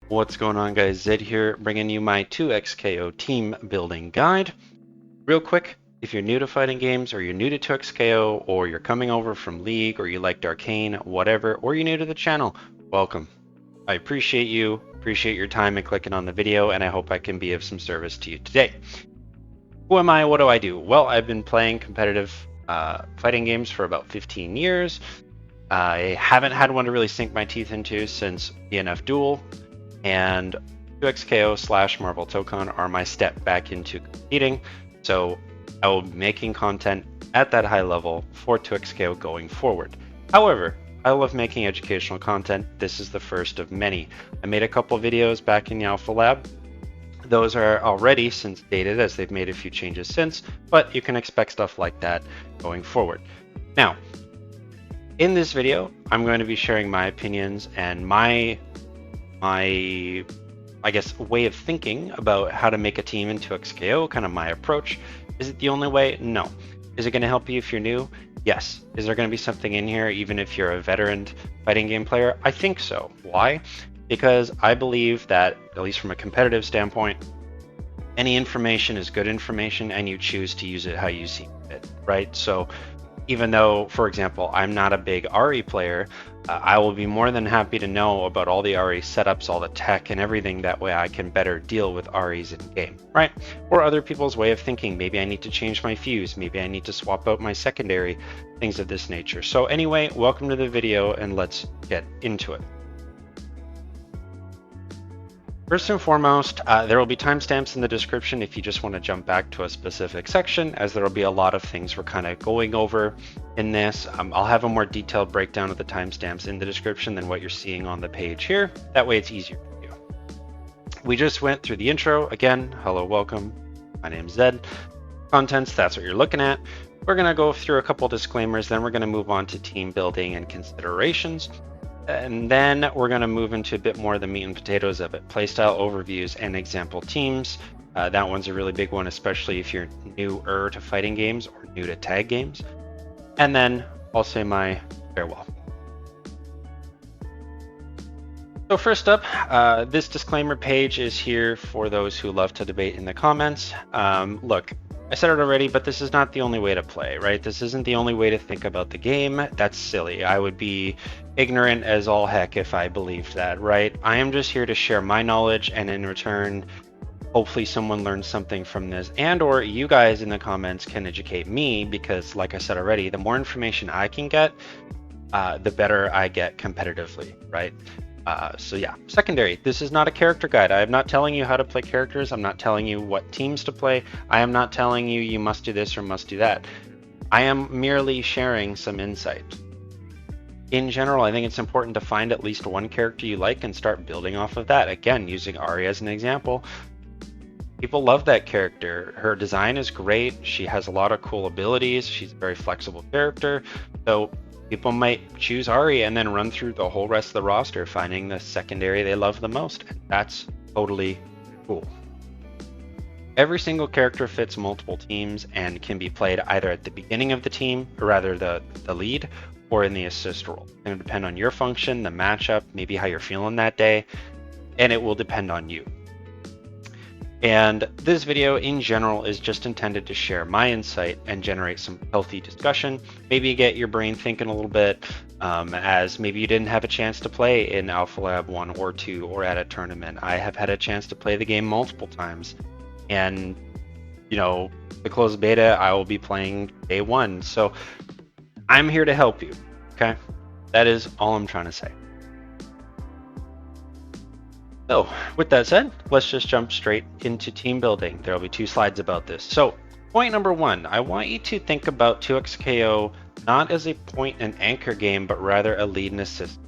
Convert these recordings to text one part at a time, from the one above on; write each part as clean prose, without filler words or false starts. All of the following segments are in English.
What's going on, guys? Zedd here, bringing you my 2XKO team building guide. Real quick, if you're new to fighting games, or you're new to 2XKO, or you're coming over from League, or you liked Arcane, whatever, or you're new to the channel, welcome. I appreciate you, appreciate your time and clicking on the video, and I hope I can be of some service to you today. Who am I? What do I do? Well, I've been playing competitive fighting games for about 15 years. I haven't had one to really sink my teeth into since DNF Duel, and 2XKO / Marvel Tokon are my step back into competing. So I will be making content at that high level for 2XKO going forward. However, I love making educational content. This is the first of many. I made a couple videos back in the Alpha Lab. Those are already since dated, as they've made a few changes since, but you can expect stuff like that going forward. Now, in this video, I'm going to be sharing my opinions and my I guess way of thinking about how to make a team in 2XKO, kind of my approach. Is it the only way? No. Is it going to help you if you're new? Yes. Is there going to be something in here even if you're a veteran fighting game player? I think so. Why? Because I believe that, at least from a competitive standpoint, any information is good information and you choose to use it how you see fit, right? So even though, for example, I'm not a big RE player, I will be more than happy to know about all the RE setups, all the tech and everything. That way I can better deal with REs in game, right? Or other people's way of thinking. Maybe I need to change my fuse. Maybe I need to swap out my secondary, things of this nature. So anyway, welcome to the video and let's get into it. First and foremost, there will be timestamps in the description if you just want to jump back to a specific section, as there will be a lot of things we're kind of going over in this. I'll have a more detailed breakdown of the timestamps in the description than what you're seeing on the page here. That way it's easier for you. We just went through the intro. Again, hello, welcome. My name's Zedd. Contents, that's what you're looking at. We're going to go through a couple disclaimers, then we're going to move on to team building and considerations. And then we're going to move into a bit more of the meat and potatoes of it, playstyle overviews and example teams. That one's a really big one, especially if you're newer to fighting games or new to tag games. And then I'll say my farewell. So first up, this disclaimer page is here for those who love to debate in the comments. Look, I said it already, but this is not the only way to play, right? This isn't the only way to think about the game. That's silly. I would be ignorant as all heck if I believed that, right? I am just here to share my knowledge, and in return, hopefully someone learns something from this, and or you guys in the comments can educate me, because like I said already, the more information I can get, the better I get competitively, right? So yeah, secondary, this is not a character guide. I am not telling you how to play characters. I'm not telling you what teams to play. I am not telling you you must do this or must do that. I am merely sharing some insight. In general, I think it's important to find at least one character you like and start building off of that. Again, using Ari as an example. People love that character. Her design is great. She has a lot of cool abilities. She's a very flexible character. So people might choose Ari and then run through the whole rest of the roster, finding the secondary they love the most. And that's totally cool. Every single character fits multiple teams and can be played either at the beginning of the team, or rather the lead, or in the assist role. It's going to depend on your function, the matchup, maybe how you're feeling that day, and it will depend on you. And this video in general is just intended to share my insight and generate some healthy discussion, maybe get your brain thinking a little bit, as maybe you didn't have a chance to play in Alpha Lab 1 or 2 or at a tournament. I have had a chance to play the game multiple times, and you know, the closed beta I will be playing day 1. So I'm here to help you, okay? That is all I'm trying to say. So with that said, let's just jump straight into team building. There'll be 2 slides about this. So point number 1, I want you to think about 2XKO not as a point and anchor game, but rather a lead and assist.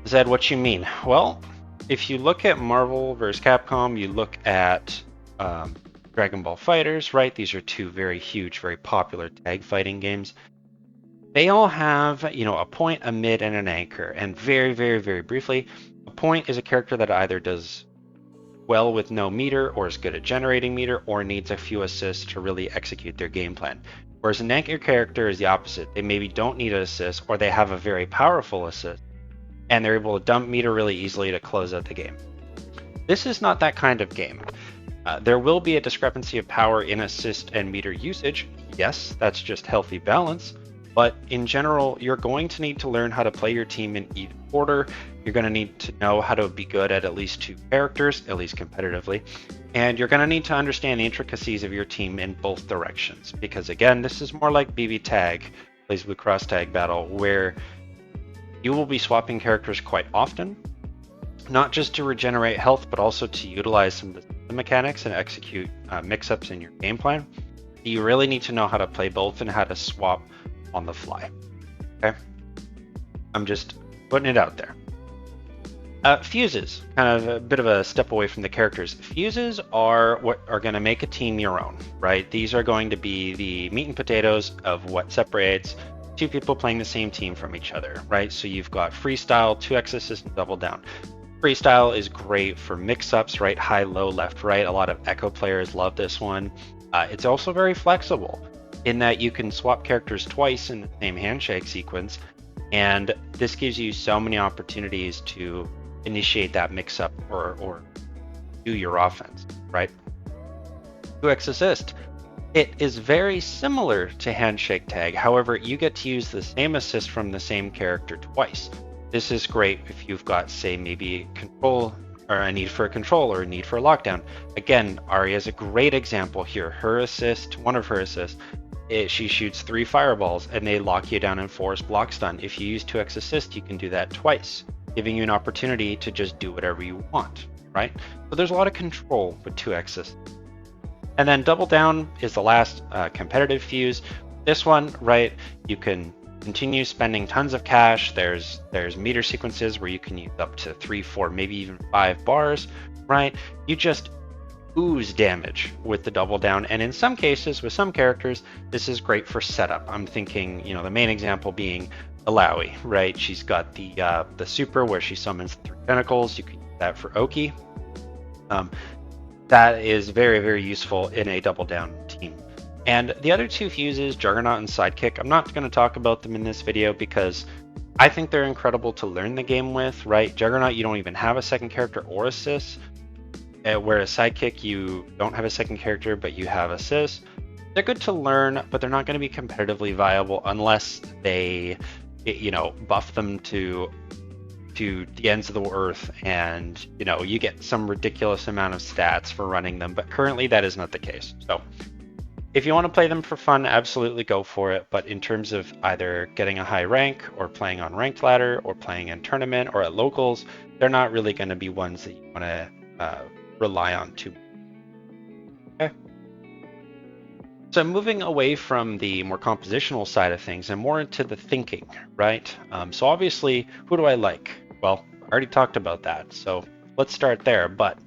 Zedd, what you mean? Well, if you look at Marvel vs. Capcom, you look at Dragon Ball FighterZ, right? These are 2 very huge, very popular tag fighting games. They all have, you know, a point, a mid, and an anchor. And very, very, very briefly, a point is a character that either does well with no meter, or is good at generating meter, or needs a few assists to really execute their game plan. Whereas an anchor character is the opposite. They maybe don't need an assist, or they have a very powerful assist, and they're able to dump meter really easily to close out the game. This is not that kind of game. There will be a discrepancy of power in assist and meter usage. Yes, that's just healthy balance. But in general, you're going to need to learn how to play your team in even order. You're going to need to know how to be good at least 2 characters, at least competitively. And you're going to need to understand the intricacies of your team in both directions. Because again, this is more like BB Tag, Blaze Blue Cross Tag Battle, where you will be swapping characters quite often. Not just to regenerate health, but also to utilize some of the mechanics and execute mix-ups in your game plan. You really need to know how to play both and how to swap on the fly. Okay, I'm just putting it out there. Fuses, kind of a bit of a step away from the characters. Fuses are what are going to make a team your own, right? These are going to be the meat and potatoes of what separates 2 people playing the same team from each other, right? So you've got freestyle, 2x assist, and double down. Freestyle is great for mix-ups, right? High, low, left, right. A lot of Echo players love this one. It's also very flexible in that you can swap characters twice in the same handshake sequence, and this gives you so many opportunities to initiate that mix-up or do your offense, right? 2x assist. It is very similar to handshake tag. However, you get to use the same assist from the same character twice. This is great if you've got, say, maybe control or a need for a control or a need for a lockdown. Again, Ari is a great example here. Her assist, one of her assists, she shoots 3 fireballs and they lock you down and force block stun. If you use 2x assist, you can do that twice, giving you an opportunity to just do whatever you want, right? So there's a lot of control with 2x assist. And then double down is the last competitive fuse. This one, right, you can continue spending tons of cash. There's meter sequences where you can use up to 3, 4, maybe even 5 bars, right? You just ooze damage with the double down, and in some cases with some characters this is great for setup. I'm thinking, the main example being Alawi, right? She's got the super where she summons 3 tentacles. You can use that for Oki. That is very, very useful in a double down team. And the other 2 fuses, Juggernaut and Sidekick, I'm not going to talk about them in this video because I think they're incredible to learn the game with, right? Juggernaut, you don't even have a second character or assist, whereas Sidekick, you don't have a second character, but you have assist. They're good to learn, but they're not going to be competitively viable unless they, buff them to the ends of the earth and, you get some ridiculous amount of stats for running them. But currently that is not the case. So if you want to play them for fun, absolutely go for it. But in terms of either getting a high rank or playing on ranked ladder or playing in tournament or at locals, they're not really going to be ones that you want to rely on too much. Okay. So moving away from the more compositional side of things and more into the thinking, right? So obviously, who do I like? Well, I already talked about that. So let's start there. But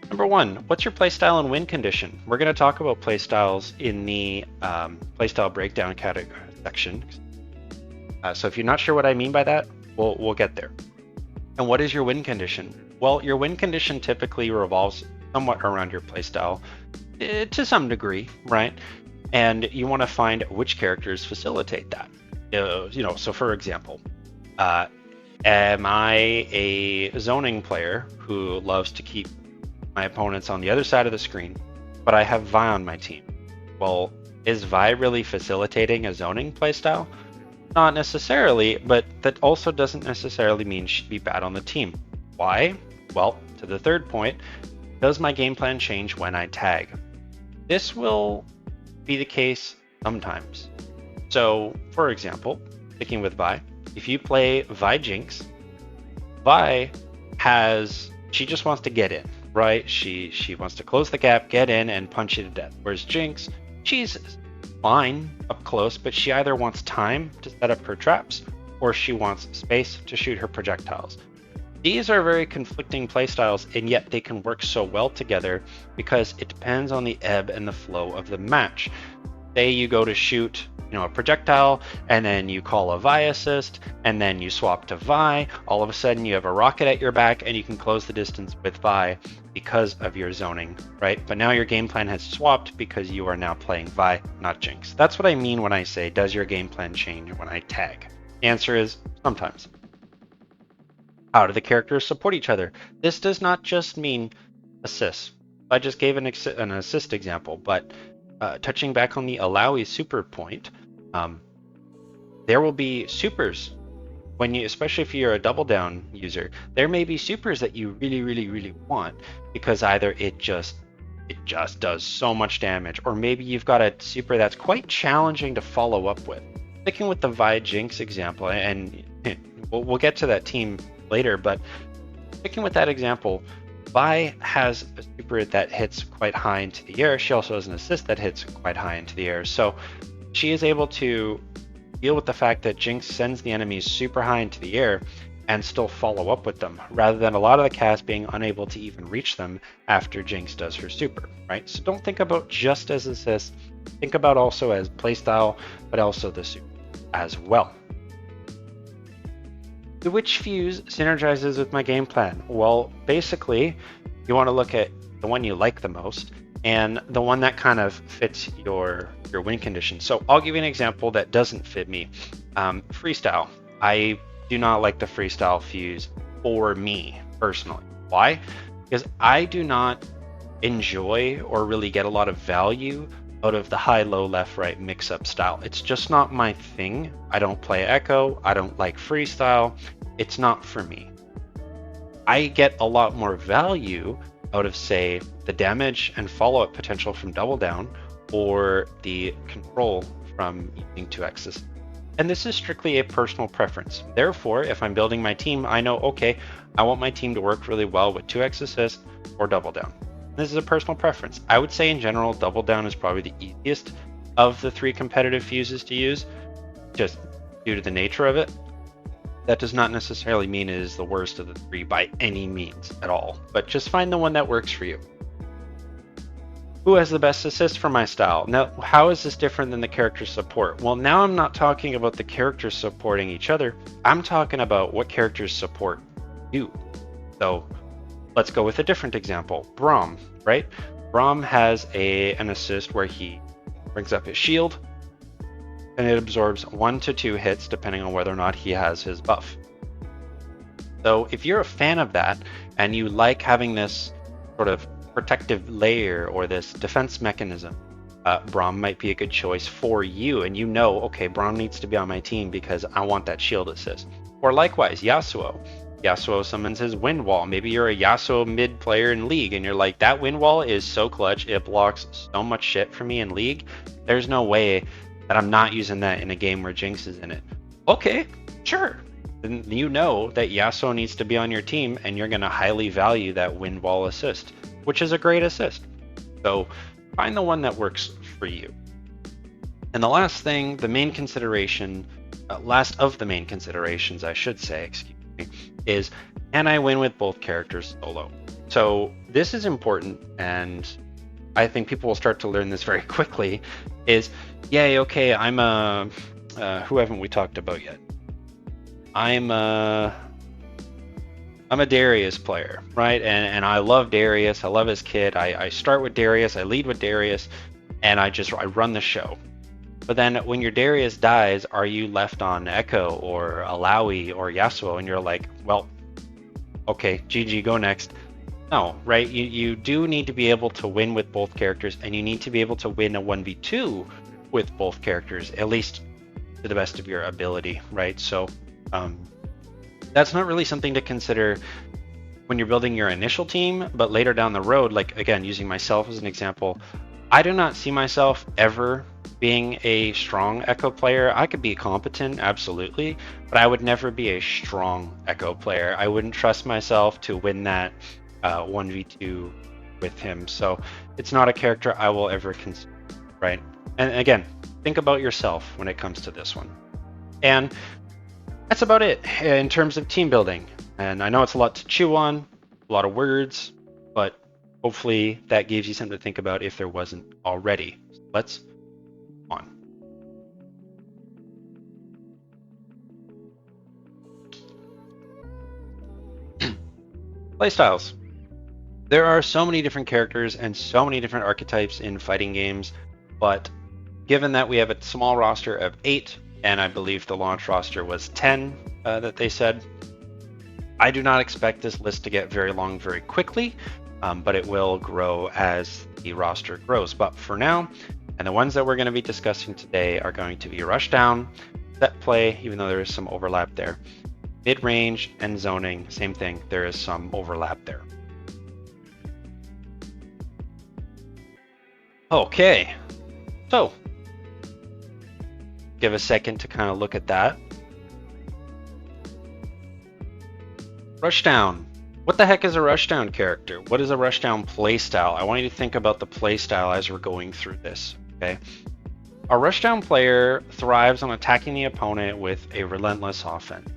number 1, what's your playstyle and win condition? We're going to talk about playstyles in the playstyle breakdown category section. So if you're not sure what I mean by that, we'll get there. And what is your win condition? Well, your win condition typically revolves somewhat around your playstyle to some degree, right? And you want to find which characters facilitate that. So for example, am I a zoning player who loves to keep my opponents on the other side of the screen, but I have Vi on my team? Well, is Vi really facilitating a zoning playstyle? Not necessarily, but that also doesn't necessarily mean she'd be bad on the team. Why? Well, to the third point, does my game plan change when I tag? This will be the case sometimes. So, for example, sticking with Vi, if you play Vi Jinx, Vi she just wants to get in, right? She wants to close the gap, get in, and punch you to death. Whereas Jinx, she's fine up close, but she either wants time to set up her traps or she wants space to shoot her projectiles. These are very conflicting playstyles, and yet they can work so well together because it depends on the ebb and the flow of the match. Say you go to shoot a projectile, and then you call a Vi assist, and then you swap to Vi. All of a sudden you have a rocket at your back and you can close the distance with Vi because of your zoning, right? But now your game plan has swapped because you are now playing Vi, not Jinx. That's what I mean when I say, does your game plan change when I tag? The answer is sometimes. How do the characters support each other? This does not just mean assists. I just gave an assist example, but touching back on the Alawi super point, there will be supers when you, especially if you're a double down user, there may be supers that you really want because either it just does so much damage, or maybe you've got a super that's quite challenging to follow up with. Sticking with the Vi Jinx example, and we'll get to that team later, but sticking with that example, Vi has a super that hits quite high into the air. She also has an assist that hits quite high into the air. So she is able to deal with the fact that Jinx sends the enemies super high into the air and still follow up with them, rather than a lot of the cast being unable to even reach them after Jinx does her super, right? So don't think about just as assist, think about also as playstyle, but also the super as well. The which fuse synergizes with my game plan? Well, basically, you want to look at the one you like the most and the one that kind of fits your win condition. So I'll give you an example that doesn't fit me. Freestyle. I do not like the freestyle fuse for me personally. Why? Because I do not enjoy or really get a lot of value out of the high, low, left, right mix-up style. It's just not my thing. I don't play Echo. I don't like freestyle. It's not for me. I get a lot more value out of, say, the damage and follow-up potential from Double Down, or the control from using 2x. And this is strictly a personal preference. Therefore, if I'm building my team, I know, okay, I want my team to work really well with 2x assist or Double Down. This is a personal preference. I would say in general, Double Down is probably the easiest of the 3 competitive fuses to use, just due to the nature of it. That does not necessarily mean it is the worst of the 3 by any means at all, but just find the one that works for you. Who has the best assist for my style? Now, how is this different than the character support? Well, now I'm not talking about the characters supporting each other. I'm talking about what characters support you. So let's go with a different example. Braum, right? Braum has an assist where he brings up his shield, and it absorbs 1 to 2 hits depending on whether or not he has his buff. So if you're a fan of that and you like having this sort of protective layer or this defense mechanism, Braum might be a good choice for you, and you know, okay, Braum needs to be on my team because I want that shield assist. Or likewise, Yasuo. Yasuo summons his wind wall. Maybe you're a Yasuo mid player in League and you're like, that wind wall is so clutch, it blocks so much shit for me in League. There's no way that I'm not using that in a game where Jinx is in it. Okay, sure. Then you know that Yasuo needs to be on your team and you're going to highly value that wind wall assist, which is a great assist. So find the one that works for you. And the last thing, the main consideration, last of the main considerations, I should say, excuse me, is can I win with both characters solo? So this is important, and I think people will start to learn this very quickly, is, yay, okay, I'm a, who haven't we talked about yet? I'm a Darius player, right? And I love Darius. I love his kit. I start with Darius. I lead with Darius, and I run the show. But then when your Darius dies, are you left on Echo or Alawi or Yasuo? And you're like, well, okay, GG, go next. No, right? You do need to be able to win with both characters, and you need to be able to win a 1v2 with both characters, at least to the best of your ability, right? So that's not really something to consider when you're building your initial team, but later down the road, like again, using myself as an example, I do not see myself ever being a strong Echo player. I could be competent, absolutely, but I would never be a strong Echo player. I wouldn't trust myself to win that 1v2 with him. So it's not a character I will ever consider, right? And again, think about yourself when it comes to this one. And that's about it in terms of team building. And I know it's a lot to chew on, a lot of words, but hopefully that gives you something to think about if there wasn't already. Let's on. Playstyles. There are so many different characters and so many different archetypes in fighting games, but given that we have a small roster of 8, and I believe the launch roster was 10 that they said, I do not expect this list to get very long very quickly, but it will grow as the roster grows. But for now, and the ones that we're going to be discussing today are going to be Rushdown, Setplay, even though there is some overlap there, mid-range, and zoning, same thing, there is some overlap there. Okay, so give a second to kind of look at that. Rushdown. What the heck is a Rushdown character? What is a Rushdown playstyle? I want you to think about the playstyle as we're going through this, okay? A Rushdown player thrives on attacking the opponent with a relentless offense.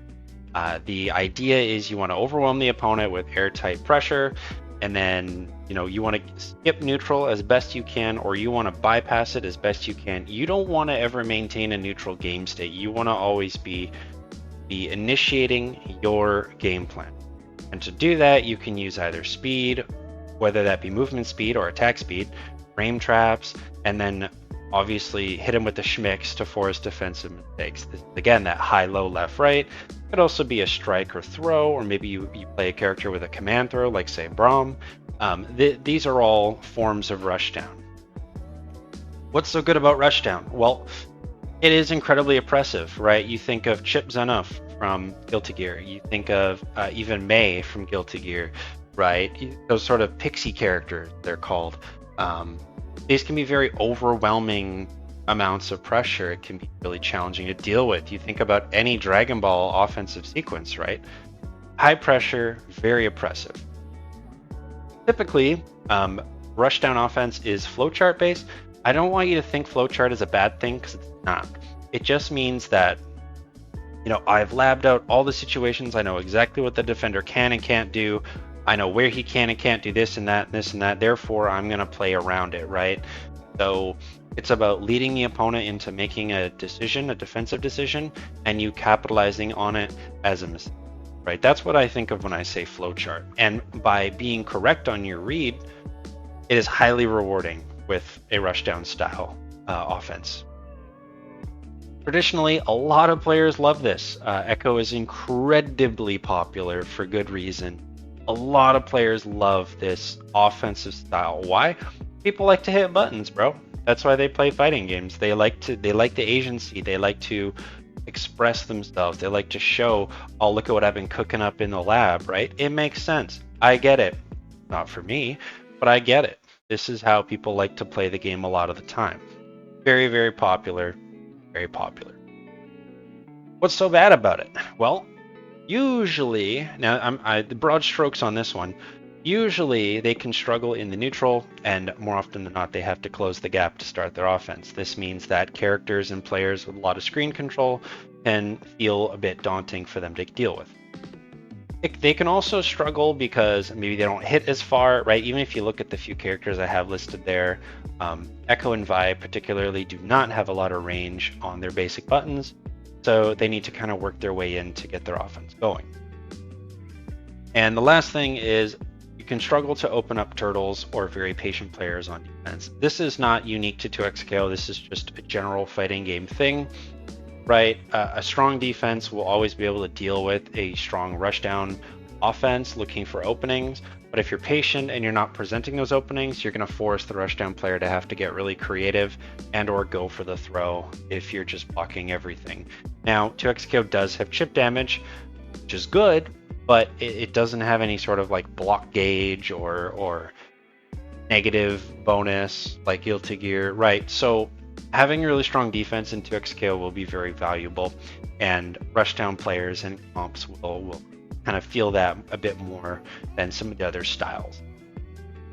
The idea is you want to overwhelm the opponent with airtight pressure, and then you want to skip neutral as best you can, or you want to bypass it as best you can. You don't want to ever maintain a neutral game state. You want to always be initiating your game plan. And to do that, you can use either speed, whether that be movement speed or attack speed, frame traps, and then obviously hit him with the schmicks to force defensive mistakes. Again, that high-low left-right. Could also be a strike or throw, or maybe you play a character with a command throw, like say Braum. These are all forms of Rushdown. What's so good about Rushdown? Well, it is incredibly oppressive, right? You think of Chip Zenoff from Guilty Gear. You think of even May from Guilty Gear, right? Those sort of pixie characters, they're called. These can be very overwhelming amounts of pressure. It can be really challenging to deal with. You think about any Dragon Ball offensive sequence, right? High pressure, very oppressive. Typically, Rushdown offense is flowchart based. I don't want you to think flowchart is a bad thing, because it's not. It just means that I've labbed out all the situations. I know exactly what the defender can and can't do. I know where he can and can't do this and that and this and that. Therefore, I'm going to play around it, right? So it's about leading the opponent into making a decision, a defensive decision, and you capitalizing on it as a mistake, right? That's what I think of when I say flowchart. And by being correct on your read, it is highly rewarding with a Rushdown style offense. Traditionally, a lot of players love this. Echo is incredibly popular for good reason. A lot of players love this offensive style. Why? People like to hit buttons, bro. That's why they play fighting games. They like the agency. They like to express themselves. They like to show, oh, look at what I've been cooking up in the lab, right? It makes sense. I get it. Not for me, but I get it. This is how people like to play the game a lot of the time. Very, very popular. Very popular. What's so bad about it? Well, usually, now the broad strokes on this one, usually they can struggle in the neutral, and more often than not, they have to close the gap to start their offense. This means that characters and players with a lot of screen control can feel a bit daunting for them to deal with. They can also struggle because maybe they don't hit as far, right? Even if you look at the few characters I have listed there, Echo and Vi particularly do not have a lot of range on their basic buttons, so they need to kind of work their way in to get their offense going. And the last thing is you can struggle to open up turtles or very patient players on defense. This is not unique to 2XKO. This is just a general fighting game thing, right? A strong defense will always be able to deal with a strong Rushdown offense looking for openings. But if you're patient and you're not presenting those openings, you're going to force the Rushdown player to have to get really creative and or go for the throw if you're just blocking everything. Now, 2XKO does have chip damage, which is good, but it doesn't have any sort of like block gauge or negative bonus like Guilty Gear, right? So having a really strong defense in 2XKO will be very valuable, and Rushdown players and comps will kind of feel that a bit more than some of the other styles.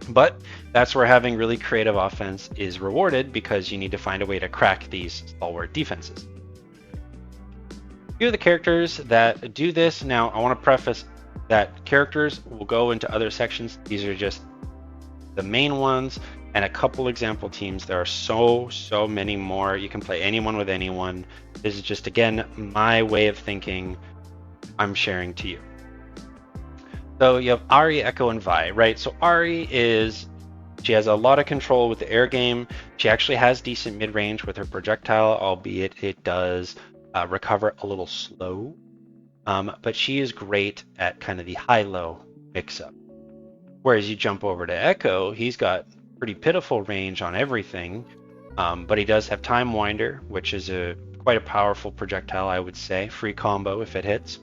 But that's where having really creative offense is rewarded, because you need to find a way to crack these stalwart defenses. A few of the characters that do this, now I want to preface that characters will go into other sections. These are just the main ones and a couple example teams. There are so many more. You can play anyone with anyone. This is just, again, my way of thinking I'm sharing to you. So you have Ahri, Echo, and Vi, right? So Ahri she has a lot of control with the air game. She actually has decent mid-range with her projectile, albeit it does recover a little slow. but she is great at kind of the high-low mix-up. Whereas you jump over to Echo, he's got pretty pitiful range on everything, but he does have Time Winder, which is quite a powerful projectile, I would say, free combo if it hits.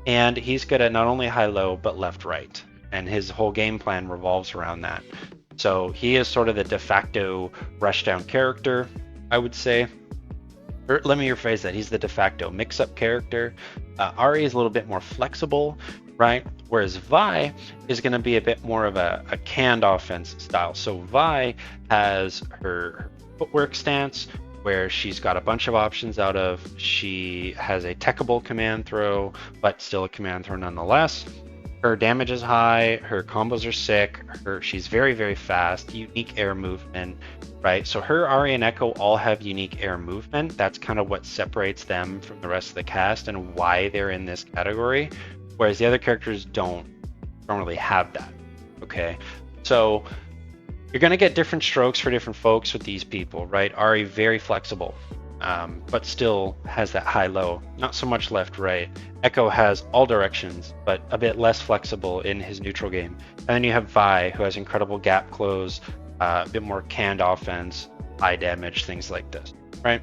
And he's good at not only high-low, but left-right. And his whole game plan revolves around that. So he is sort of the de facto Rushdown character, I would say. Or let me rephrase that. He's the de facto mix-up character. Ari is a little bit more flexible, right? Whereas Vi is going to be a bit more of a canned offense style. So Vi has her footwork stance, where she's got a bunch of options out of. She has a techable command throw, but still a command throw nonetheless. Her damage is high, her combos are sick, she's very, very fast, unique air movement, right? So her, Ari, and Echo all have unique air movement. That's kind of what separates them from the rest of the cast and why they're in this category, whereas the other characters don't really have that, okay? So you're going to get different strokes for different folks with these people, right? Ari, very flexible, but still has that high-low, not so much left-right. Echo has all directions, but a bit less flexible in his neutral game. And then you have Vi, who has incredible gap close, a bit more canned offense, high damage, things like this, right?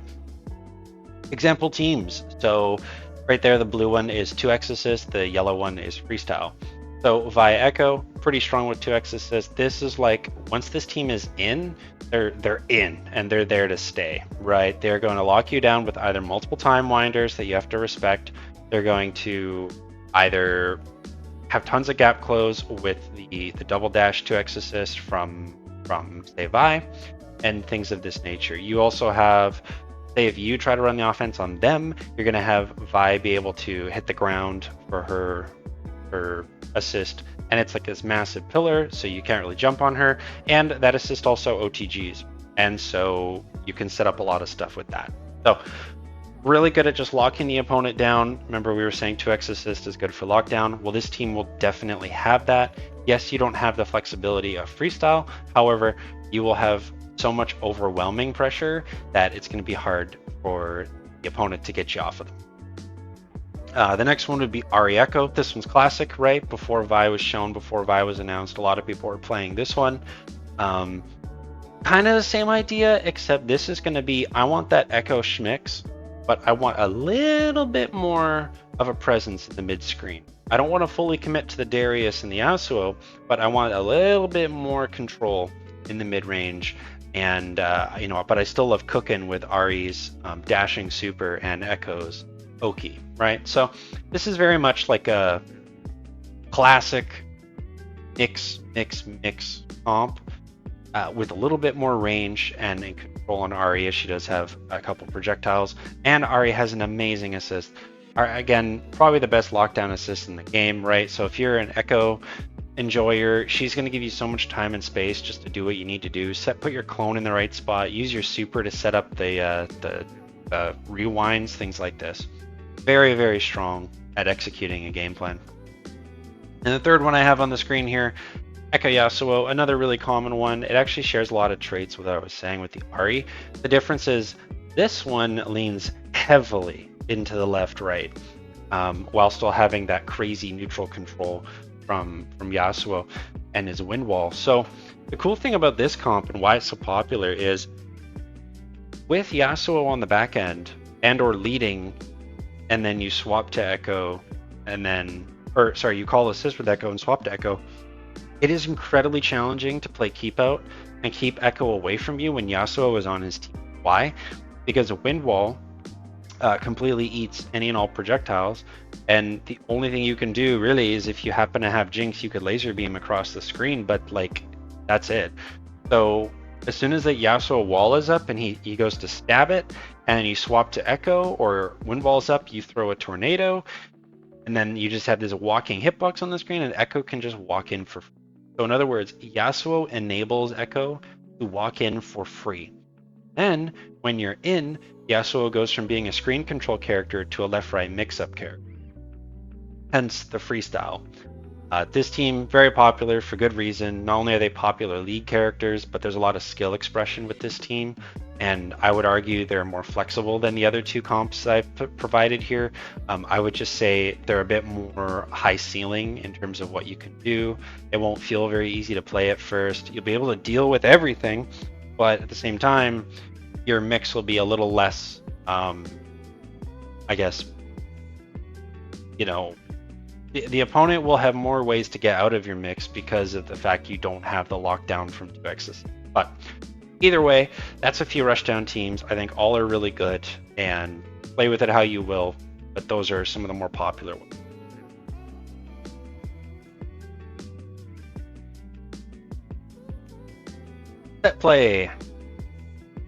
Example teams. So right there, the blue one is 2x assist, the yellow one is freestyle. So Vi Echo, pretty strong with 2x assist. This is like, once this team is in, they're in and they're there to stay, right? They're going to lock you down with either multiple time winders that you have to respect. They're going to either have tons of gap close with the double dash 2x assist from say Vi and things of this nature. You also have, say if you try to run the offense on them, you're going to have Vi be able to hit the ground for her assist, and it's like this massive pillar, so you can't really jump on her, and that assist also OTGs, and so you can set up a lot of stuff with that. So really good at just locking the opponent down. Remember, we were saying 2x assist is good for lockdown. Well, this team will definitely have that. Yes, you don't have the flexibility of freestyle, however, you will have so much overwhelming pressure that it's going to be hard for the opponent to get you off of them. The next one would be Ari Echo. This one's classic, right? Before Vi was shown, before Vi was announced, a lot of people were playing this one. Kind of the same idea, except this is going to be, I want that Echo schmix, but I want a little bit more of a presence in the mid-screen. I don't want to fully commit to the Darius and the Yasuo, but I want a little bit more control in the mid-range. And, but I still love cooking with Ari's dashing super and Echo's Oki, right? So this is very much like a classic mix comp with a little bit more range and control on Ari, as she does have a couple projectiles, and Ari has an amazing assist. Again, probably the best lockdown assist in the game, right? So if you're an Echo enjoyer, she's going to give you so much time and space just to do what you need to do. Put your clone in the right spot, use your super to set up the rewinds, things like this. Very, very strong at executing a game plan. And the third one I have on the screen here, Echo Yasuo, another really common one. It actually shares a lot of traits with what I was saying with the Ari. The difference is this one leans heavily into the left-right, while still having that crazy neutral control from Yasuo and his wind wall. So the cool thing about this comp and why it's so popular is with Yasuo on the back end and or leading, and then you swap to Echo, and then, you call assist with Echo and swap to Echo, it is incredibly challenging to play keep out and keep Echo away from you when Yasuo is on his team. Why? Because a wind wall completely eats any and all projectiles, and the only thing you can do really is if you happen to have Jinx, you could laser beam across the screen, but like that's it. So as soon as that Yasuo wall is up and he goes to stab it, and you swap to Echo or wind wall's up, you throw a tornado, and then you just have this walking hitbox on the screen, and Echo can just walk in for free. So in other words, Yasuo enables Echo to walk in for free. Then when you're in, Yasuo goes from being a screen control character to a left-right mix-up character. Hence the freestyle. This team, very popular for good reason. Not only are they popular league characters, but there's a lot of skill expression with this team. And I would argue they're more flexible than the other two comps that I've provided here. I would just say they're a bit more high ceiling in terms of what you can do. It won't feel very easy to play at first. You'll be able to deal with everything, but at the same time, your mix will be a little less, I guess, you know, the opponent will have more ways to get out of your mix because of the fact you don't have the lockdown from 2x's. But either way, that's a few Rushdown teams. I think all are really good, and play with it how you will, but those are some of the more popular ones. Setplay.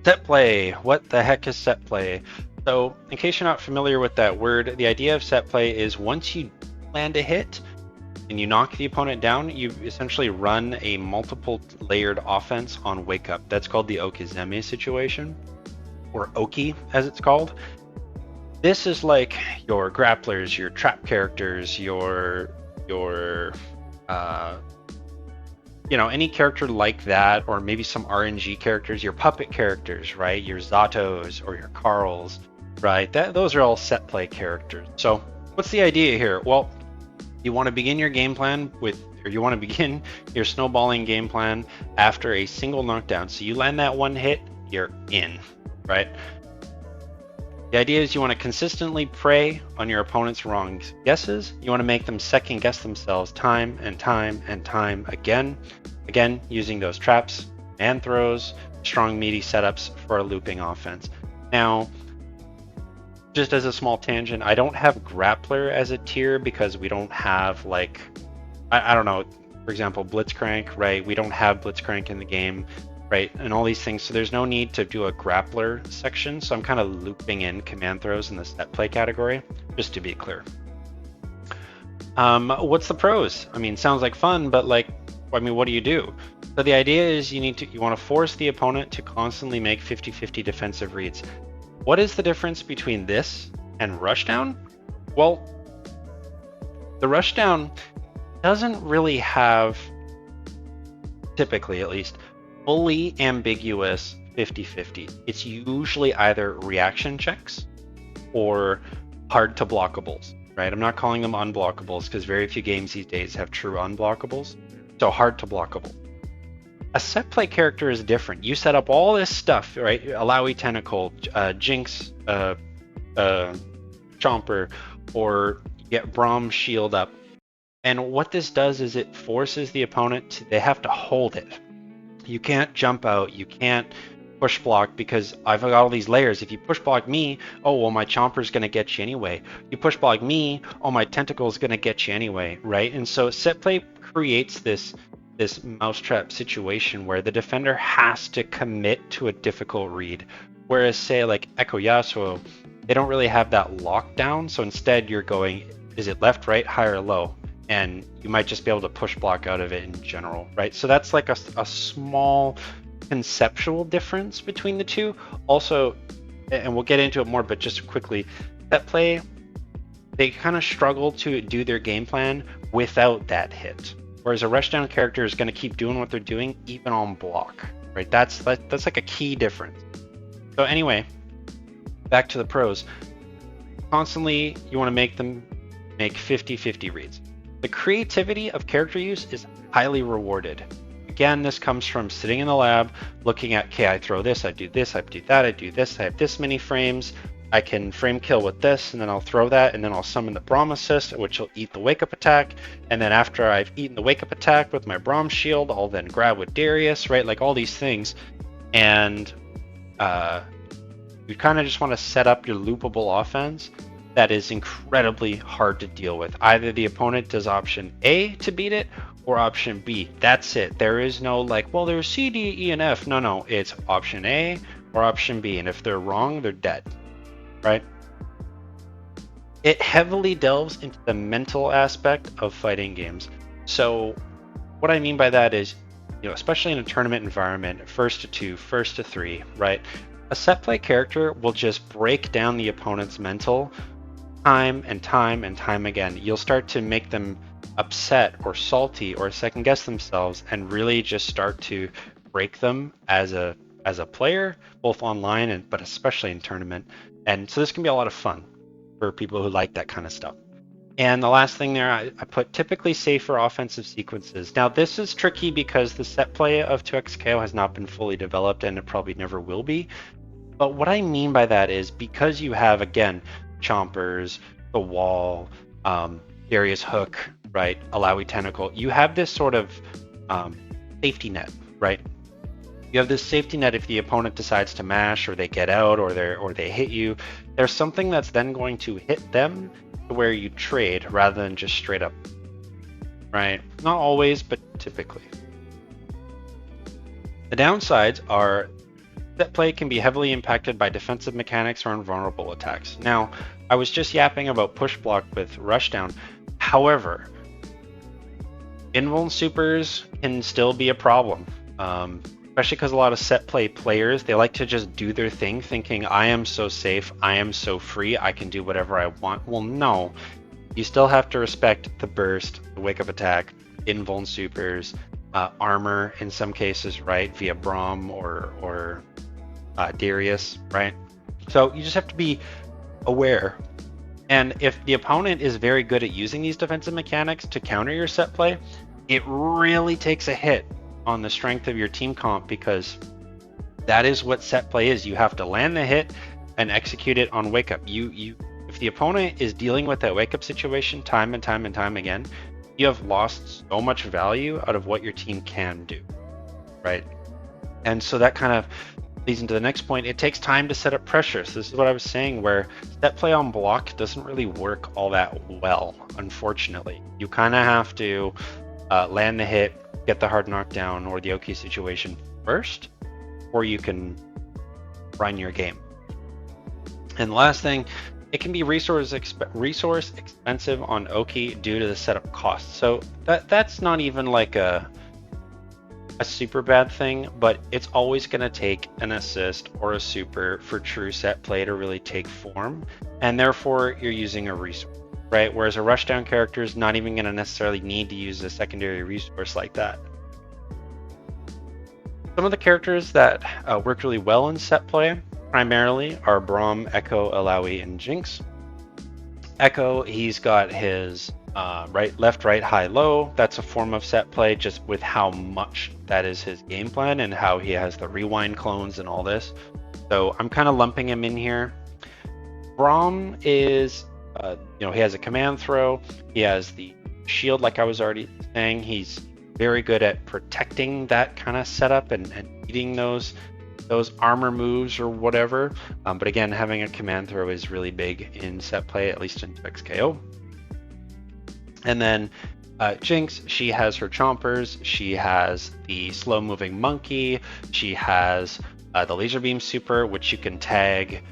Setplay. What the heck is setplay? So, in case you're not familiar with that word, the idea of setplay is once you land a hit and you knock the opponent down, you essentially run a multiple layered offense on wake up. That's called the Okizeme situation, or Oki as it's called. This is like your grapplers, your trap characters, your any character like that, or maybe some RNG characters, your puppet characters, right? Your Zatos or your Carls, right? Those are all set play characters. So what's the idea here? Well, you want to begin your game plan you want to begin your snowballing game plan after a single knockdown. So you land that one hit, you're in, right? The idea is you want to consistently prey on your opponent's wrong guesses. You want to make them second guess themselves time and time and time again. Again, using those traps and throws, strong meaty setups for a looping offense. Now, just as a small tangent, I don't have Grappler as a tier because we don't have, like, I don't know, for example, Blitzcrank, right? We don't have Blitzcrank in the game, right? And all these things. So there's no need to do a Grappler section. So I'm kind of looping in command throws in the set play category, just to be clear. What's the pros? I mean, sounds like fun, but what do you do? So the idea is you want to force the opponent to constantly make 50-50 defensive reads. What is the difference between this and Rushdown? Well, the Rushdown doesn't really have, typically at least, fully ambiguous 50-50. It's usually either reaction checks or hard to blockables, right? I'm not calling them unblockables because very few games these days have true unblockables. So hard to blockable. A set play character is different. You set up all this stuff, right? Alawi Tentacle, Jinx, Chomper, or get Braum Shield up. And what this does is it forces the opponent they have to hold it. You can't jump out, you can't push block because I've got all these layers. If you push block me, oh, well, my Chomper's gonna get you anyway. You push block me, oh, my Tentacle's gonna get you anyway, right? And so set play creates this mousetrap situation where the defender has to commit to a difficult read. Whereas, say, like Echo Yasuo, they don't really have that lockdown. So instead, you're going, is it left, right, high, or low? And you might just be able to push block out of it in general, right? So that's like a small conceptual difference between the two. Also, and we'll get into it more, but just quickly, that play, they kind of struggle to do their game plan without that hit. Whereas a Rushdown character is going to keep doing what they're doing even on block, right? That's like a key difference. So anyway, back to the pros. Constantly, you want to make them make 50-50 reads. The creativity of character use is highly rewarded. Again, this comes from sitting in the lab, looking at, okay, I throw this, I do this, I do that, I do this, I have this many frames, I can frame kill with this, and then I'll throw that, and then I'll summon the Braum Assist, which will eat the Wake Up attack, and then after I've eaten the Wake Up attack with my Braum Shield, I'll then grab with Darius, right? Like all these things. And you kind of just want to set up your loopable offense that is incredibly hard to deal with. Either the opponent does option A to beat it, or option B. That's it. There is no like, well, there's C, D, E, and F. No, it's option A or option B, and if they're wrong, they're dead. Right? It heavily delves into the mental aspect of fighting games. So what I mean by that is, especially in a tournament environment, first to 2, first to 3, right? A set play character will just break down the opponent's mental time and time and time again. You'll start to make them upset or salty or second guess themselves and really just start to break them as a player, both online and but especially in tournament. And so this can be a lot of fun for people who like that kind of stuff. And the last thing there, I put typically safer offensive sequences. Now this is tricky because the set play of 2x KO has not been fully developed and it probably never will be. But what I mean by that is because you have, again, Chompers, the Wall, Darius Hook, right, Alawi Tentacle, you have this sort of safety net, right? You have this safety net if the opponent decides to mash or they get out or they hit you. There's something that's then going to hit them to where you trade rather than just straight up, right? Not always, but typically. The downsides are set play can be heavily impacted by defensive mechanics or invulnerable attacks. Now, I was just yapping about push block with Rushdown. However, invuln supers can still be a problem. Especially because a lot of set play players, they like to just do their thing thinking, I am so safe, I am so free, I can do whatever I want. Well, no. You still have to respect the burst, the wake up attack, invuln supers, armor in some cases, right, via Braum or Darius, right? So you just have to be aware. And if the opponent is very good at using these defensive mechanics to counter your set play, it really takes a hit on the strength of your team comp because that is what set play is. You have to land the hit and execute it on wake up. If the opponent is dealing with that wake up situation time and time and time again, you have lost so much value out of what your team can do, right? And so that kind of leads into the next point. It takes time to set up pressure. So this is what I was saying, where set play on block doesn't really work all that well, unfortunately. You kind of have to land the hit, get the hard knockdown or the Oki situation first, or you can run your game. And the last thing, it can be resource expensive on Oki due to the setup cost. So that's not even like a super bad thing, but it's always going to take an assist or a super for true set play to really take form, and therefore you're using a resource, right? Whereas a Rushdown character is not even going to necessarily need to use a secondary resource like that. Some of the characters that work really well in set play primarily are Braum, Echo, Alawi, and Jinx. Echo, he's got his left, right, high, low. That's a form of set play, just with how much that is his game plan and how he has the rewind clones and all this. So I'm kind of lumping him in here. Braum is, he has a command throw. He has the shield, like I was already saying. He's very good at protecting that kind of setup and eating those armor moves or whatever. But again, having a command throw is really big in set play, at least in 2x KO. And then Jinx, she has her chompers, she has the slow moving monkey, she has the laser beam super, which you can tag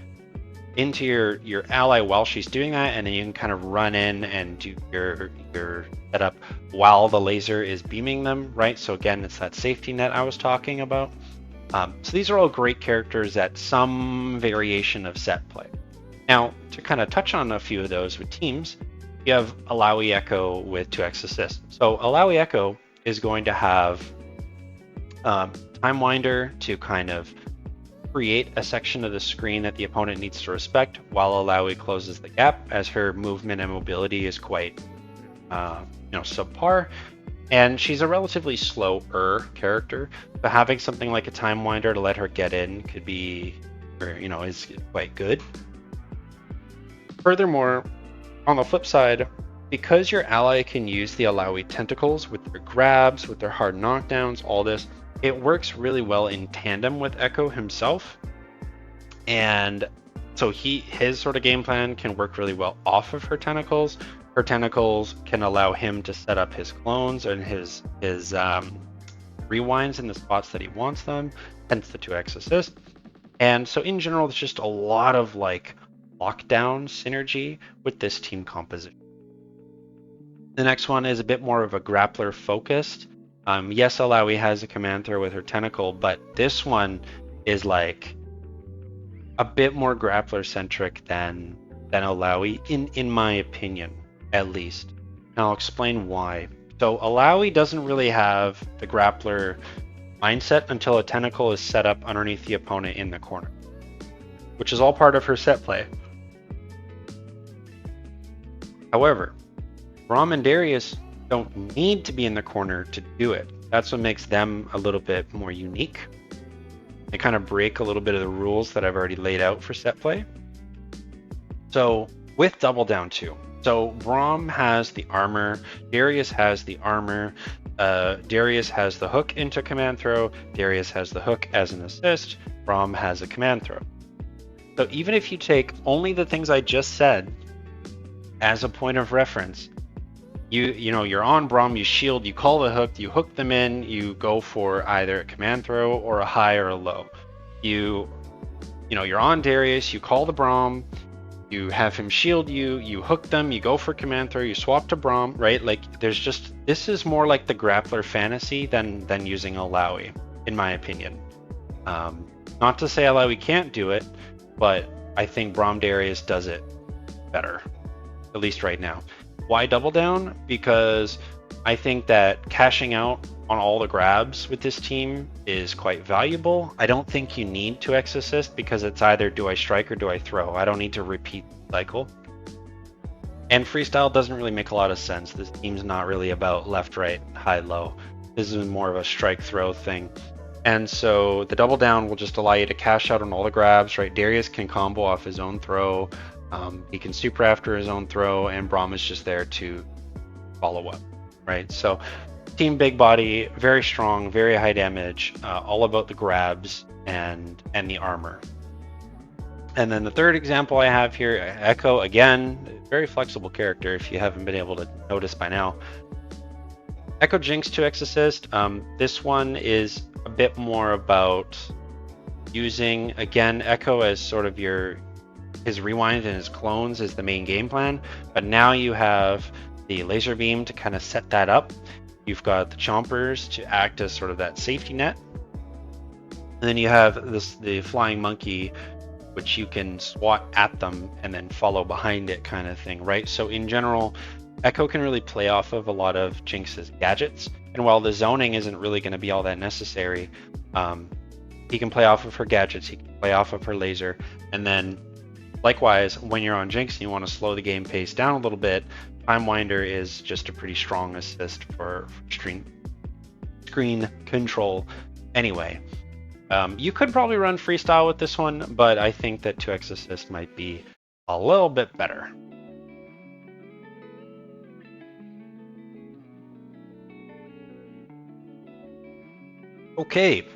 into your ally while she's doing that, and then you can kind of run in and do your setup while the laser is beaming them, right? So again, it's that safety net I was talking about. So these are all great characters at some variation of set play. Now, to kind of touch on a few of those with teams, you have Alawi Echo with 2x assist. So Alawi Echo is going to have Time Winder to kind of create a section of the screen that the opponent needs to respect while Alawi closes the gap, as her movement and mobility is quite subpar. And she's a relatively slower character, but having something like a Time Winder to let her get in could be, is quite good. Furthermore, on the flip side, because your ally can use the Alawi tentacles with their grabs, with their hard knockdowns, all this, it works really well in tandem with Echo himself. And so his sort of game plan can work really well off of her tentacles. Her tentacles can allow him to set up his clones and his rewinds in the spots that he wants them, hence the 2x assist. And so in general, there's just a lot of lockdown synergy with this team composition. The next one is a bit more of a grappler focused. Yes, Alawi has a command throw with her tentacle, but this one is like a bit more grappler centric than Alawi, in my opinion, at least. I'll explain why. So Alawi doesn't really have the grappler mindset until a tentacle is set up underneath the opponent in the corner, which is all part of her set play. However, Braum and Darius don't need to be in the corner to do it. That's what makes them a little bit more unique. They kind of break a little bit of the rules that I've already laid out for set play. So with Double Down 2, so Braum has the armor, Darius has the armor, Darius has the hook into command throw, Darius has the hook as an assist, Braum has a command throw. So even if you take only the things I just said as a point of reference, you know, you're on Braum, you shield, you call the hook, you hook them in, you go for either a command throw or a high or a low. You know, you're on Darius, you call the Braum, you have him shield you, you hook them, you go for command throw, you swap to Braum, right? Like there's just, this is more like the grappler fantasy than using Alawi, in my opinion. Not to say Alawi can't do it, but I think Braum Darius does it better, at least right now. Why Double Down? Because I think that cashing out on all the grabs with this team is quite valuable. I don't think you need 2x assist because it's either do I strike or do I throw. I don't need to repeat the cycle. And freestyle doesn't really make a lot of sense. This team's not really about left, right, high, low. This is more of a strike throw thing. And so the Double Down will just allow you to cash out on all the grabs, right? Darius can combo off his own throw. He can super after his own throw, and Braum is just there to follow up, right? So team big body, very strong, very high damage, all about the grabs and the armor. And then the third example I have here, Echo, again, very flexible character if you haven't been able to notice by now. Echo Jinx 2x assist. This one is a bit more about using, again, Echo as sort of his rewind and his clones is the main game plan, but now you have the laser beam to kind of set that up. You've got the chompers to act as sort of that safety net. And then you have the flying monkey, which you can swat at them and then follow behind it kind of thing, right? So in general, Echo can really play off of a lot of Jinx's gadgets. And while the zoning isn't really going to be all that necessary, he can play off of her gadgets, he can play off of her laser, and then likewise, when you're on Jinx and you want to slow the game pace down a little bit, Timewinder is just a pretty strong assist for screen control anyway. You could probably run freestyle with this one, but I think that 2x assist might be a little bit better. Okay,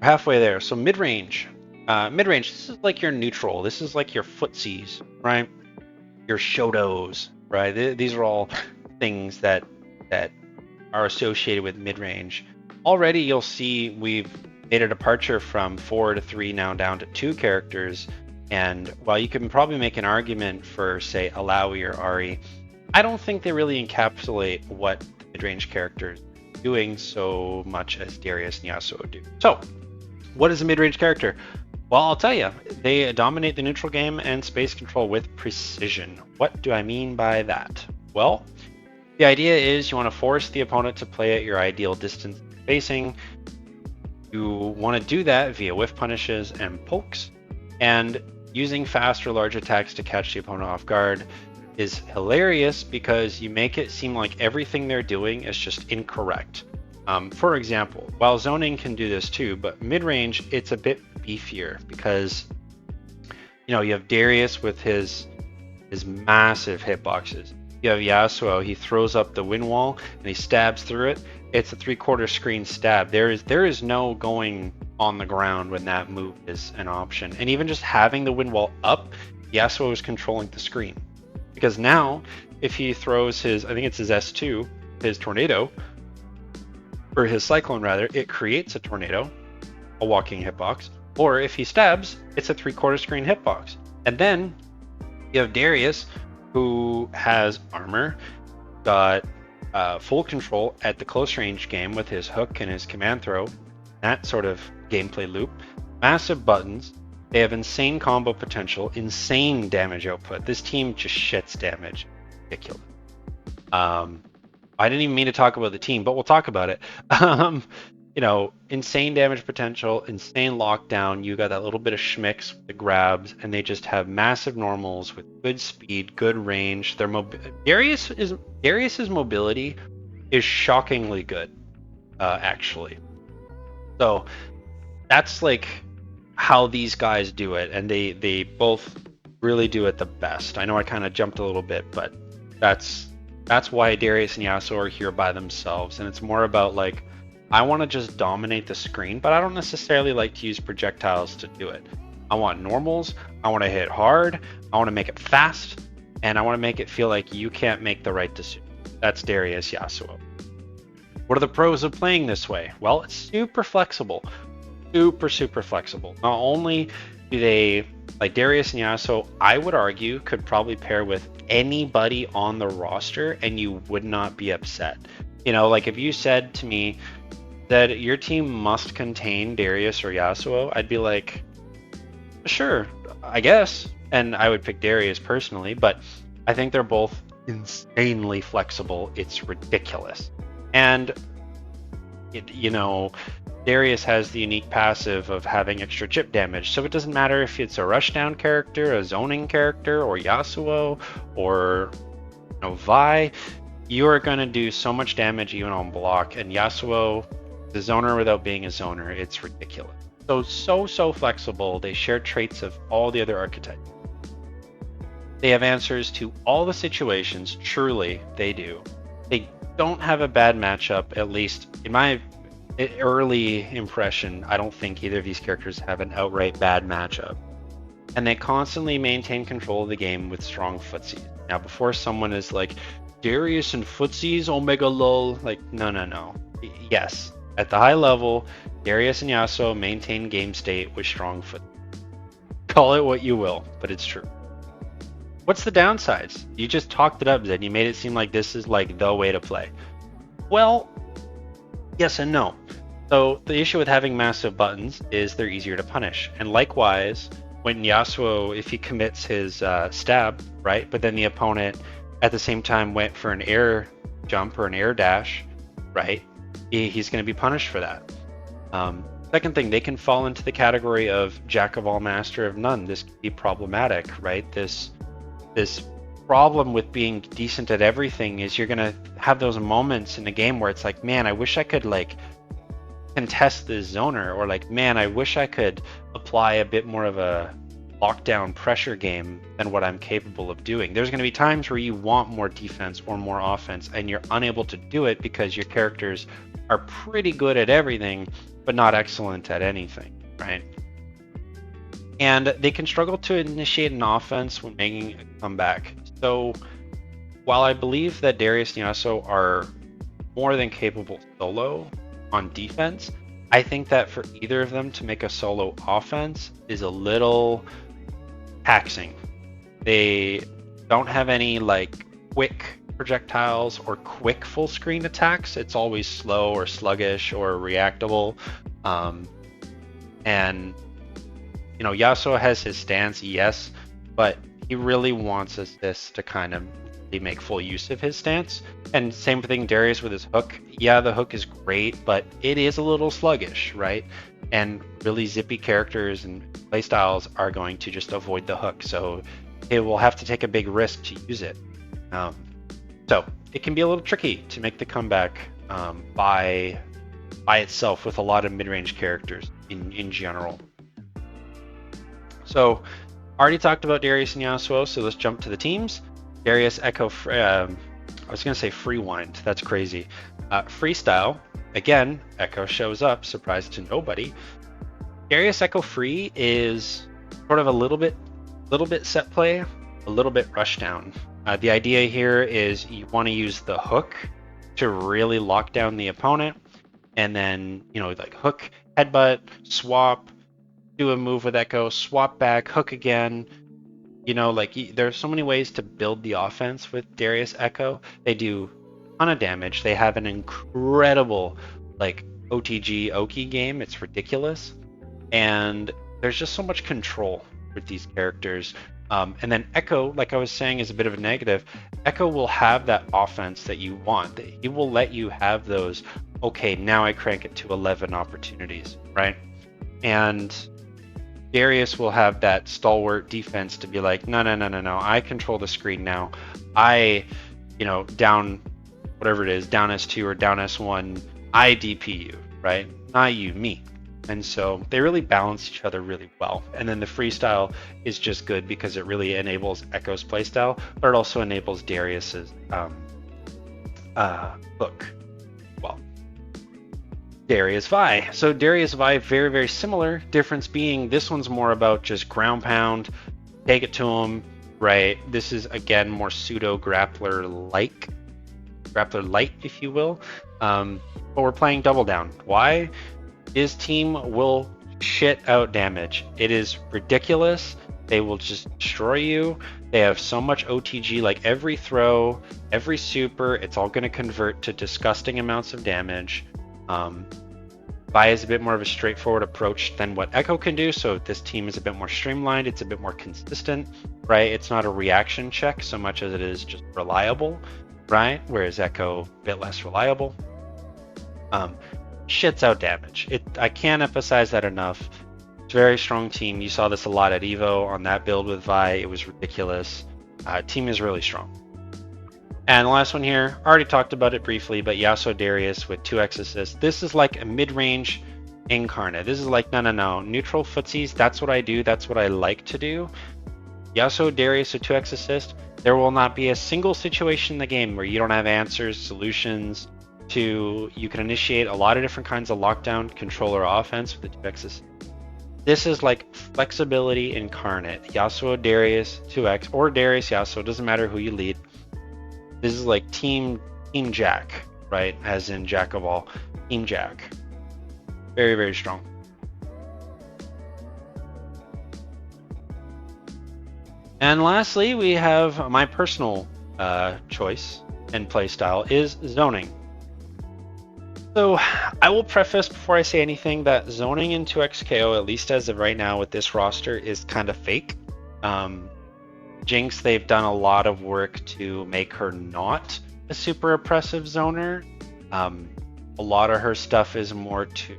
we're halfway there. So mid-range. Mid-range, this is like your neutral. This is like your footsies, right? Your Shotos, right? These are all things that are associated with mid-range. Already you'll see we've made a departure from 4 to 3 now down to 2 characters. And while you can probably make an argument for, say, Alawi or Ari, I don't think they really encapsulate what the mid-range characters are doing so much as Darius and Yasuo do. So, what is a mid-range character? Well, I'll tell you, they dominate the neutral game and space control with precision. What do I mean by that? Well, the idea is you want to force the opponent to play at your ideal distance spacing. You want to do that via whiff punishes and pokes, and using fast or large attacks to catch the opponent off guard is hilarious because you make it seem like everything they're doing is just incorrect. For example, while zoning can do this too, but mid-range, it's a bit beefier because, you know, you have Darius with his massive hitboxes. You have Yasuo, he throws up the wind wall and he stabs through it. It's a 3/4 screen stab. There is no going on the ground when that move is an option. And even just having the wind wall up, Yasuo is controlling the screen. Because now, if he throws his, I think it's his S2, his tornado, or his cyclone rather, it creates a tornado, a walking hitbox. Or if he stabs, it's a 3/4 screen hitbox. And then you have Darius, who has armor, got full control at the close range game with his hook and his command throw, that sort of gameplay loop, massive buttons. They have insane combo potential, insane damage output. This team just shits damage. Ridiculous. I didn't even mean to talk about the team, but we'll talk about it. You know, insane damage potential, insane lockdown. You got that little bit of schmicks with the grabs, and they just have massive normals with good speed, good range. Their Darius's mobility is shockingly good, actually. So that's like how these guys do it, and they both really do it the best. I know I kind of jumped a little bit, but that's why Darius and Yasuo are here by themselves, and it's more about like I want to just dominate the screen, but I don't necessarily like to use projectiles to do it. I want normals, I want to hit hard, I want to make it fast, and I want to make it feel like you can't make the right decision. That's Darius Yasuo. What are the pros of playing this way? Well, it's super flexible. Super flexible. Not only do they, like Darius and Yasuo, I would argue, could probably pair with anybody on the roster and you would not be upset. You know, like if you said to me that your team must contain Darius or Yasuo, I'd be like, sure, I guess. And I would pick Darius personally, but I think they're both insanely flexible. It's ridiculous. And you know, Darius has the unique passive of having extra chip damage, so it doesn't matter if it's a Rushdown character, a zoning character, or Yasuo, or you know, Vi, you are going to do so much damage even on block, and Yasuo, the zoner without being a zoner, it's ridiculous. So flexible. They share traits of all the other archetypes. They have answers to all the situations, truly, they do. They don't have a bad matchup, at least in my early impression. I don't think either of these characters have an outright bad matchup. And they constantly maintain control of the game with strong footsies. Now, before someone is like, Darius and footsies, Omega lol, like, no. Yes, at the high level, Darius and Yasuo maintain game state with strong foot. Call it what you will, but it's true. What's the downsides? You just talked it up, Zedd. You made it seem like this is like the way to play. Well, yes and no. So the issue with having massive buttons is they're easier to punish. And likewise, when Yasuo, if he commits his stab, right, but then the opponent at the same time went for an air jump or an air dash, right, he's going to be punished for that. Second thing, they can fall into the category of jack of all, master of none. This can be problematic, right? This problem with being decent at everything is you're gonna have those moments in the game where it's like, man, I wish I could like contest this zoner, or like, man, I wish I could apply a bit more of a lockdown pressure game than what I'm capable of doing. There's going to be times where you want more defense or more offense and you're unable to do it because your characters are pretty good at everything but not excellent at anything, right? And they can struggle to initiate an offense when making a comeback. So while I believe that Darius and Yasuo are more than capable solo on defense, I think that for either of them to make a solo offense is a little taxing. They don't have any like quick projectiles or quick full screen attacks. It's always slow or sluggish or reactable. And you know, Yasuo has his stance, yes, but he really wants this to kind of make full use of his stance. And same thing, Darius with his hook. Yeah, the hook is great, but it is a little sluggish, right? And really zippy characters and playstyles are going to just avoid the hook, so it will have to take a big risk to use it. So it can be a little tricky to make the comeback by itself with a lot of mid-range characters in general. So already talked about Darius and Yasuo, so let's jump to the teams. Darius, Echo, I was going to say Freewind, that's crazy. Freestyle, again, Echo shows up, surprise to nobody. Darius Echo Free is sort of a little bit Setplay, a little bit Rushdown. The idea here is you want to use the hook to really lock down the opponent, and then, you know, like hook, headbutt, swap, do a move with Echo, swap back, hook again. You know, like there's so many ways to build the offense with Darius Echo. They do a ton of damage. They have an incredible like OTG Oki game. It's ridiculous. And there's just so much control with these characters. And then Echo, like I was saying, is a bit of a negative. Echo will have that offense that you want. He will let you have those, okay, now I crank it to 11 opportunities, right? And Darius will have that stalwart defense to be like, no, no, no, no, no, I control the screen now. I, down, whatever it is, down S2 or down S1, I DP you, right? Not you, me. And so they really balance each other really well. And then the freestyle is just good because it really enables Echo's playstyle, but it also enables Darius's hook. Well, Darius Vi. So Darius Vi, very, very similar. Difference being this one's more about just ground pound, take it to him, right? This is, again, more pseudo grappler-like, grappler light, if you will. But we're playing double down. Why? His team will shit out damage. It is ridiculous. They will just destroy you. They have so much OTG, like every throw, every super, it's all going to convert to disgusting amounts of damage. Vi is a bit more of a straightforward approach than what Echo can do, so this team is a bit more streamlined, it's a bit more consistent, right? It's not a reaction check so much as it is just reliable, right? Whereas Echo, a bit less reliable. Shits out damage. I can't emphasize that enough. It's a very strong team. You saw this a lot at Evo on that build with Vi. It was ridiculous. Team is really strong. And the last one here, already talked about it briefly, but Yasuo Darius with 2x assist. This is like a mid-range incarnate. This is like, no. Neutral footsies, that's what I do. That's what I like to do. Yasuo Darius with 2x assist. There will not be a single situation in the game where you don't have answers, solutions, you can initiate a lot of different kinds of lockdown, control, or offense with the 2x assist. This is like flexibility incarnate. Yasuo Darius 2x or Darius Yasuo, doesn't matter who you lead. This is like team Jack, right? As in Jack of all, team Jack. Very, very strong. And lastly, we have my personal choice and playstyle is zoning. So I will preface before I say anything that zoning in 2x KO, at least as of right now with this roster, is kind of fake. Jinx, they've done a lot of work to make her not a super oppressive zoner. A lot of her stuff is more to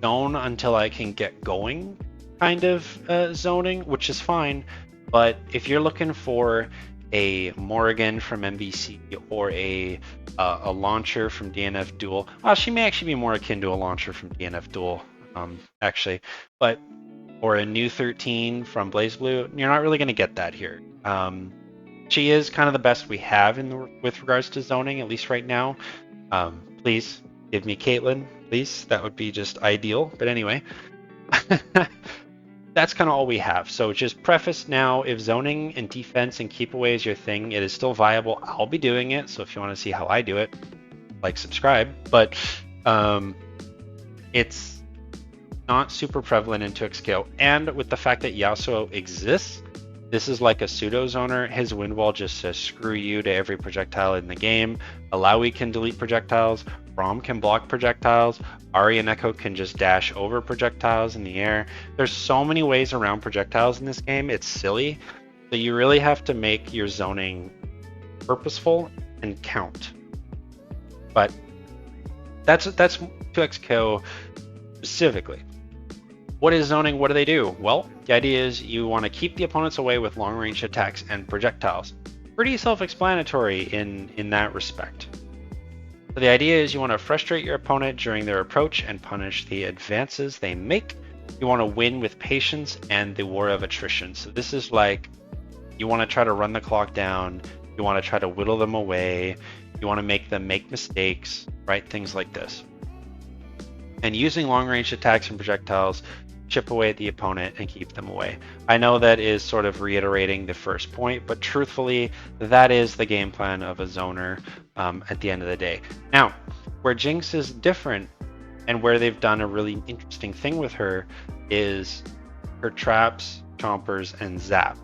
zone until I can get going kind of zoning, which is fine. But if you're looking for a Morrigan from MBC or a launcher from DNF Duel, she may actually be more akin to a launcher from DNF Duel, actually, or a new 13 from BlazBlue, you're not really going to get that here. She is kind of the best we have with regards to zoning, at least right now. Please give me Caitlyn, please. That would be just ideal. But anyway, that's kind of all we have. So just preface now, if zoning and defense and keep away is your thing, it is still viable. I'll be doing it. So if you want to see how I do it, like, subscribe. But it's not super prevalent in 2x KO. And with the fact that Yasuo exists, this is like a pseudo zoner. His wind wall just says screw you to every projectile in the game. Alawi can delete projectiles. Braum can block projectiles. Ahri and Echo can just dash over projectiles in the air. There's so many ways around projectiles in this game. It's silly. So you really have to make your zoning purposeful and count. But that's 2x KO specifically. What is zoning? What do they do? Well, the idea is you want to keep the opponents away with long-range attacks and projectiles. Pretty self-explanatory in that respect. So the idea is you want to frustrate your opponent during their approach and punish the advances they make. You want to win with patience and the war of attrition. So this is like, you want to try to run the clock down. You want to try to whittle them away. You want to make them make mistakes, right? Things like this. And using long-range attacks and projectiles, chip away at the opponent and keep them away. I know that is sort of reiterating the first point, but truthfully, that is the game plan of a zoner at the end of the day. Now, where Jinx is different and where they've done a really interesting thing with her is her traps, chompers, and zap.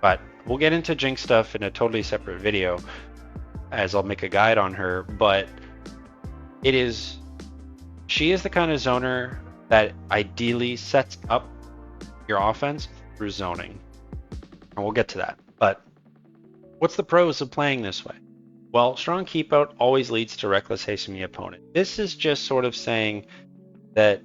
But we'll get into Jinx stuff in a totally separate video as I'll make a guide on her, but she is the kind of zoner that ideally sets up your offense through zoning. and we'll get to that. But what's the pros of playing this way? Well, strong keep out always leads to reckless haste from the opponent. This is just sort of saying that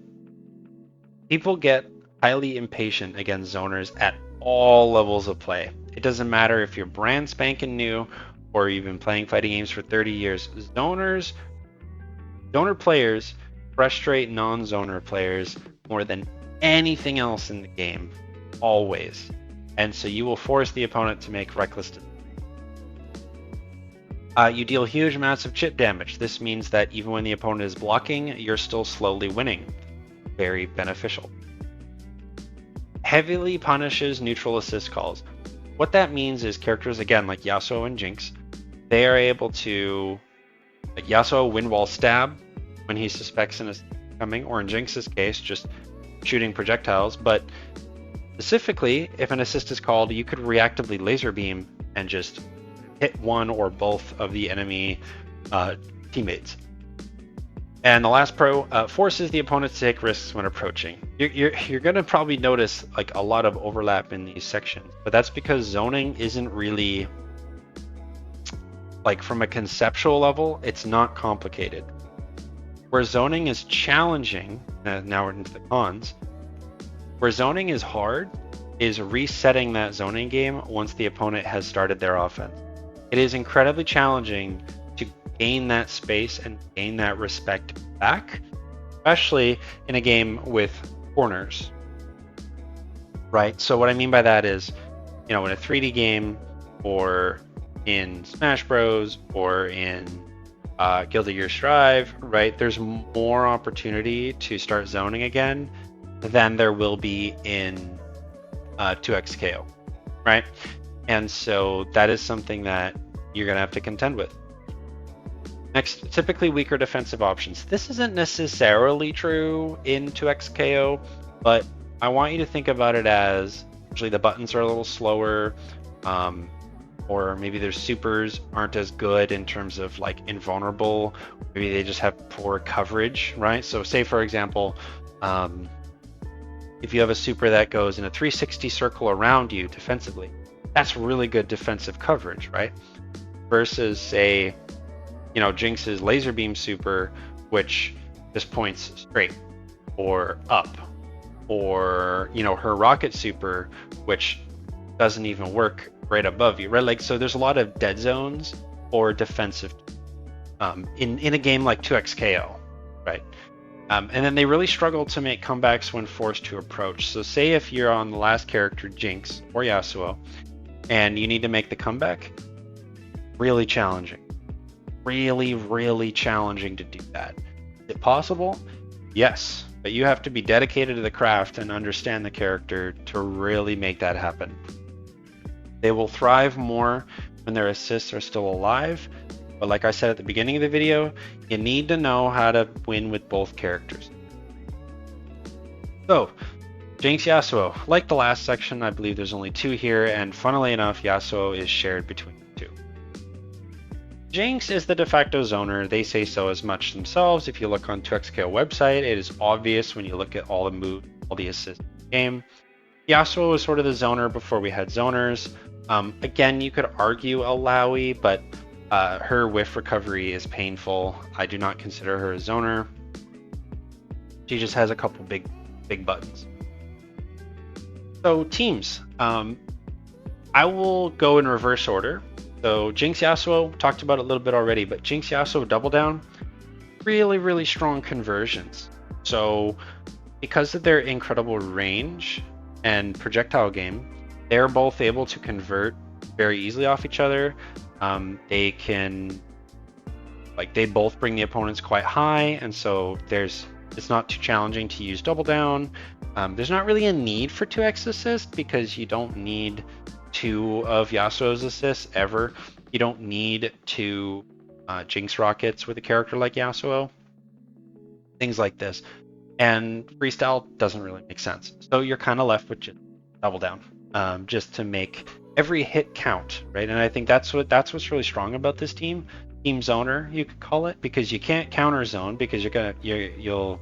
people get highly impatient against zoners at all levels of play. It doesn't matter if you're brand spanking new or you've been playing fighting games for 30 years. Zoner players frustrate non-zoner players more than anything else in the game, always. And so you will force the opponent to make reckless decisions. You deal huge amounts of chip damage. This means that even when the opponent is blocking, you're still slowly winning. Very beneficial. Heavily punishes neutral assist calls. What that means is characters, again, like Yasuo and Jinx, they are able to, like Yasuo, wind wall stab when he suspects an assist coming, or in Jinx's case, just shooting projectiles. But specifically, if an assist is called, you could reactively laser beam and just hit one or both of the enemy teammates. And the last pro, forces the opponent to take risks when approaching. You're going to probably notice like a lot of overlap in these sections, but that's because zoning isn't really, like from a conceptual level, it's not complicated. Where zoning is challenging, now we're into the cons, where zoning is hard is resetting that zoning game once the opponent has started their offense. It is incredibly challenging to gain that space and gain that respect back, especially in a game with corners, right? So what I mean by that is, in a 3D game or in Smash Bros or in Guilty Gear Strive, right? There's more opportunity to start zoning again than there will be in 2xKO, right? And so that is something that you're going to have to contend with. Next, typically weaker defensive options. This isn't necessarily true in 2xKO, but I want you to think about it as usually the buttons are a little slower, or maybe their supers aren't as good in terms of like invulnerable. Maybe they just have poor coverage, right? So say, for example, if you have a super that goes in a 360 circle around you defensively, that's really good defensive coverage, right? Versus, say, Jinx's laser beam super, which just points straight or up, or her rocket super, which doesn't even work right above you, right? Like, so there's a lot of dead zones or defensive in a game like 2xKO, right? And then they really struggle to make comebacks when forced to approach. So say if you're on the last character, Jinx or Yasuo, and you need to make the comeback, really challenging. Really, really challenging to do that. Is it possible? Yes, but you have to be dedicated to the craft and understand the character to really make that happen. They will thrive more when their assists are still alive, but like I said at the beginning of the video, you need to know how to win with both characters. So, Jinx Yasuo, like the last section, I believe there's only two here, and funnily enough, Yasuo is shared between the two. Jinx is the de facto zoner. They say so as much themselves. If you look on 2xKO website, it is obvious when you look at all the moves, all the assists in the game. Yasuo was sort of the zoner before we had zoners. Again, you could argue a Lowy, but her whiff recovery is painful. I do not consider her a zoner. She just has a couple big buttons. So teams, I will go in reverse order. So Jinx Yasuo, talked about it a little bit already, but Jinx Yasuo Double Down, really, really strong conversions. So because of their incredible range and projectile game, they're both able to convert very easily off each other. They can, they both bring the opponents quite high, and so it's not too challenging to use Double Down. There's not really a need for 2x assist because you don't need two of Yasuo's assists ever. You don't need two Jinx rockets with a character like Yasuo. Things like this. And freestyle doesn't really make sense. So you're kind of left with just Double Down, just to make every hit count, right? And I think that's what's really strong about this team zoner, you could call it, because you can't counter zone because you'll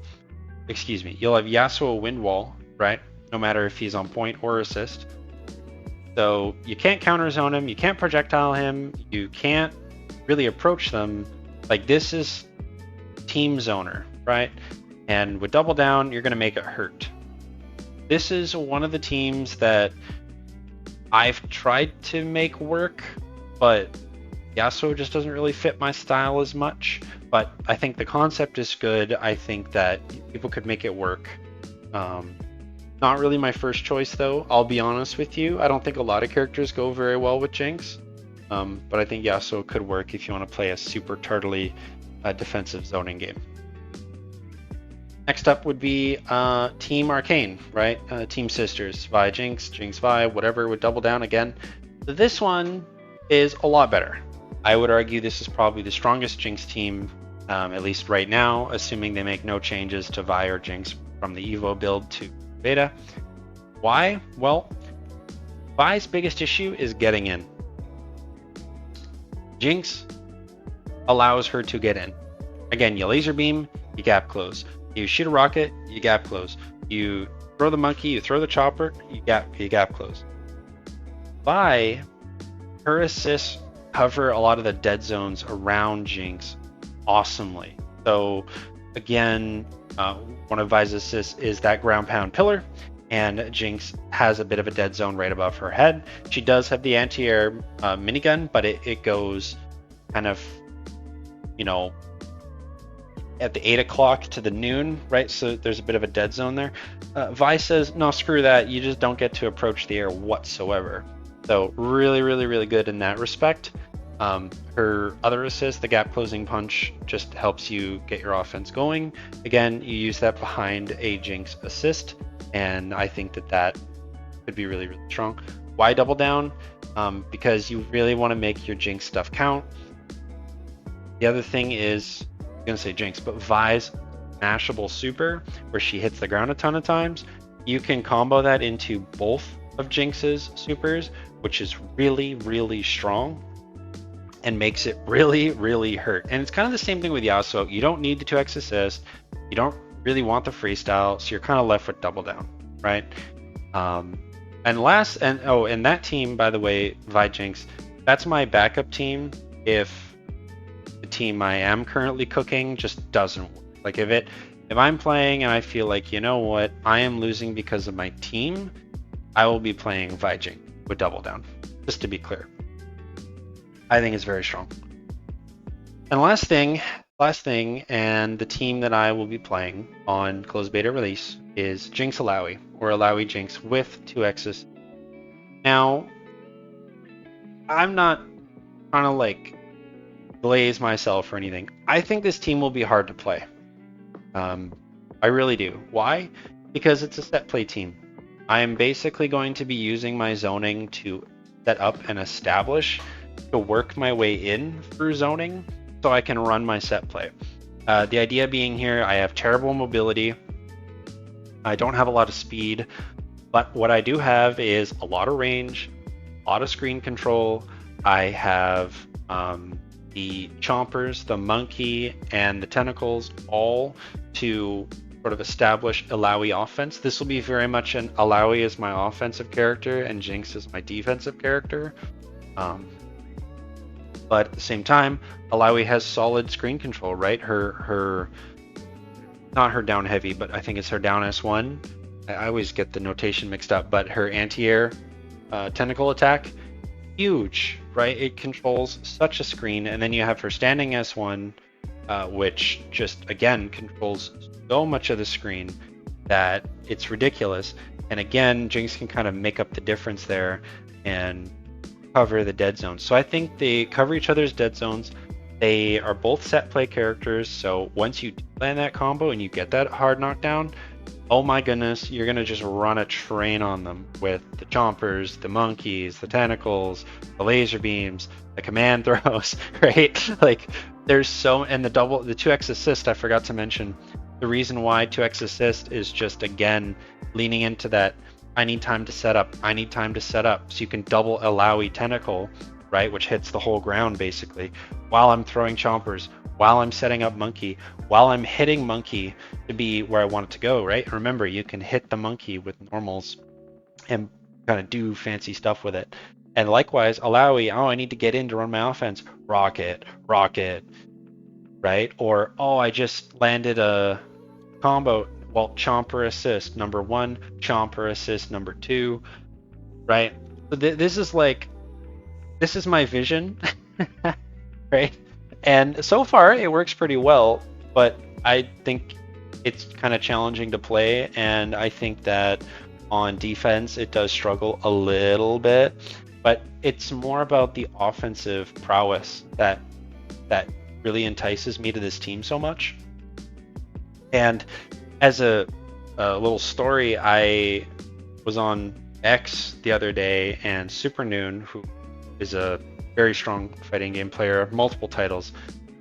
have Yasuo wind wall, right? No matter if he's on point or assist. So you can't counter zone him, you can't projectile him, you can't really approach them. Like, this is team zoner, right? And with double down, you're going to make it hurt. This is one of the teams that I've tried to make work, but Yasuo just doesn't really fit my style as much. But I think the concept is good. I think that people could make it work. Not really my first choice, though. I'll be honest with you. I don't think a lot of characters go very well with Jinx. But I think Yasuo could work if you want to play a super turtly defensive zoning game. Next up would be Team Arcane, right? Team Sisters, Vi Jinx, Jinx Vi, whatever, with double down again. So this one is a lot better. I would argue this is probably the strongest Jinx team, at least right now, assuming they make no changes to Vi or Jinx from the Evo build to beta. Why? Well, Vi's biggest issue is getting in. Jinx allows her to get in. Again, you laser beam, you gap close. You shoot a rocket, you gap close. You throw the monkey, you throw the chopper, you gap close. Vi, her assists cover a lot of the dead zones around Jinx awesomely. So again, one of Vi's assists is that ground pound pillar, and Jinx has a bit of a dead zone right above her head. She does have the anti-air minigun, but it goes kind of, you know, at the 8 o'clock to the noon, right? So there's a bit of a dead zone there. Vi says, no, screw that. You just don't get to approach the air whatsoever. So really, really, really good in that respect. Her other assist, the gap closing punch, just helps you get your offense going. Again, you use that behind a Jinx assist, and I think that could be really, really strong. Why double down? Because you really want to make your Jinx stuff count. The other thing is, I'm gonna say Jinx, but Vi's mashable super, where she hits the ground a ton of times, you can combo that into both of Jinx's supers, which is really, really strong and makes it really, really hurt. And it's kind of the same thing with Yasuo. You don't need the 2x assist, you don't really want the freestyle, so you're kind of left with double down, right? And that team, by the way, Vi Jinx, that's my backup team if the team I am currently cooking just doesn't work. Like, if I'm playing and I feel like, you know what, I am losing because of my team, I will be playing Vi Jinx with double down, just to be clear. I think it's very strong. And last thing, and the team that I will be playing on closed beta release is Jinx Alawi, or Alawi Jinx with 2x's. Now, I'm not trying to like glaze myself or anything. I think this team will be hard to play. I really do. Why? Because it's a set play team. I am basically going to be using my zoning to set up and establish to work my way in through zoning so I can run my set play. The idea being here, I have terrible mobility. I don't have a lot of speed, but what I do have is a lot of range, a lot of screen control. I have the chompers, the monkey, and the tentacles, all to sort of establish Alawi offense. This will be very much an Alawi is my offensive character and Jinx is my defensive character. But at the same time, Alawi has solid screen control, right? Her not her down heavy, but I think it's her down S1. I always get the notation mixed up, but her anti-air tentacle attack, huge, right? It controls such a screen. And then you have her standing S1, which just, again, controls so much of the screen that it's ridiculous. And again, Jinx can kind of make up the difference there and cover the dead zones. So I think they cover each other's dead zones. They are both set play characters, so once you land that combo and you get that hard knockdown, oh my goodness, you're gonna just run a train on them with the chompers, the monkeys, the tentacles, the laser beams, the command throws, right? Like, there's so, and the 2x assist, I forgot to mention. The reason why 2x assist is just, again, leaning into that I need time to set up, so you can double Alawi tentacle, right, which hits the whole ground basically, while I'm throwing chompers, while I'm setting up monkey, while I'm hitting monkey to be where I want it to go, right? Remember, you can hit the monkey with normals and kind of do fancy stuff with it. And likewise, Alawi, oh, I need to get in to run my offense. Rocket, rocket, right? Or, oh, I just landed a combo. Well, chomper assist number 1, chomper assist number 2, right? So this is like, this is my vision, right? And so far it works pretty well, but I think it's kind of challenging to play, and I think that on defense it does struggle a little bit, but it's more about the offensive prowess that really entices me to this team so much. And as a little story, I was on X the other day, and Supernoon, who is a very strong fighting game player of multiple titles,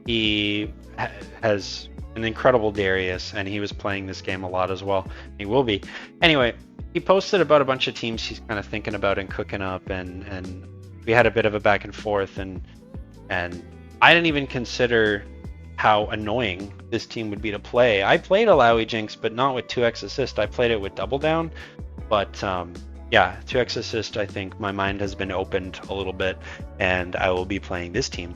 he has an incredible Darius, and he was playing this game a lot as well. He will be. Anyway, he posted about a bunch of teams he's kind of thinking about and cooking up, and we had a bit of a back and forth, and I didn't even consider how annoying this team would be to play. I played Alawi Jinx, but not with 2x assist. I played it with Double Down, but yeah, 2x assist, I think my mind has been opened a little bit, and I will be playing this team.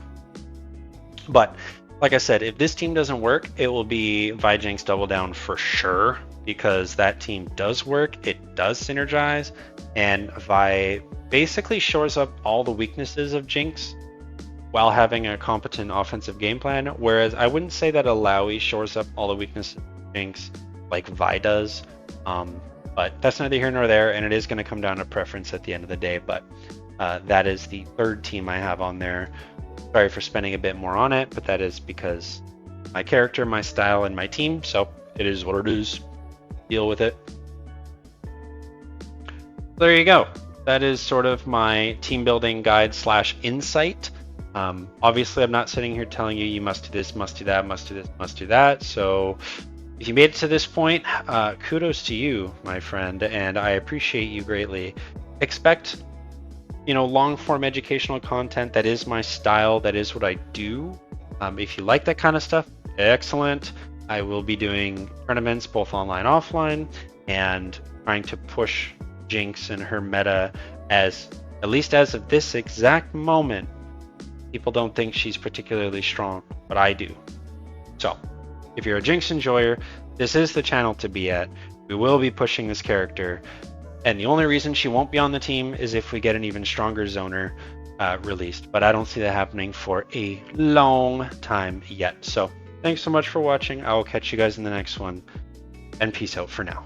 But like I said, if this team doesn't work, it will be Vi Jinx Double Down for sure, because that team does work, it does synergize, and Vi basically shores up all the weaknesses of Jinx while having a competent offensive game plan, whereas I wouldn't say that Alawi shores up all the weaknesses of Jinx like Vi does. But that's neither here nor there, and it is going to come down to preference at the end of the day. But that is the third team I have on there. Sorry for spending a bit more on it, but that is because my character, my style, and my team. So it is what it is. Deal with it. There you go. That is sort of my team building guide / insight. Obviously, I'm not sitting here telling you must do this, must do that, must do this, must do that. So if you made it to this point, kudos to you, my friend, and I appreciate you greatly. Expect, long form educational content. That is my style. That is what I do. If you like that kind of stuff, excellent. I will be doing tournaments both online, offline, and trying to push Jinx and her meta at least as of this exact moment. People don't think she's particularly strong, but I do. So, if you're a Jinx enjoyer, this is the channel to be at. We will be pushing this character, and the only reason she won't be on the team is if we get an even stronger zoner released, but I don't see that happening for a long time yet. So, thanks so much for watching. I will catch you guys in the next one, and peace out for now.